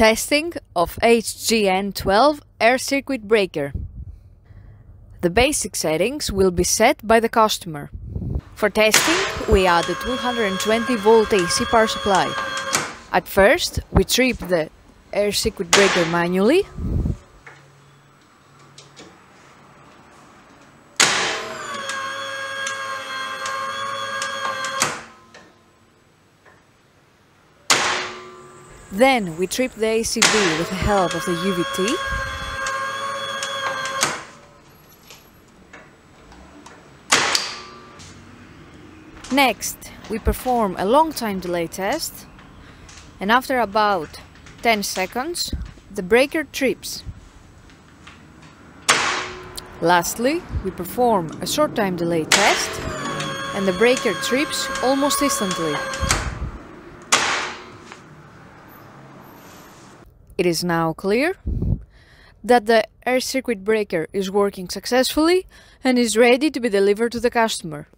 Testing of HGN12 air circuit breaker. The basic settings will be set by the customer. For testing, we add a 220 volt AC power supply. At first, we trip the air circuit breaker manually. Then we trip the ACB with the help of the UVT. Next, we perform a long time delay test, and after about 10 seconds, the breaker trips. Lastly, we perform a short time delay test, and the breaker trips almost instantly. It is now clear that the air circuit breaker is working successfully and is ready to be delivered to the customer.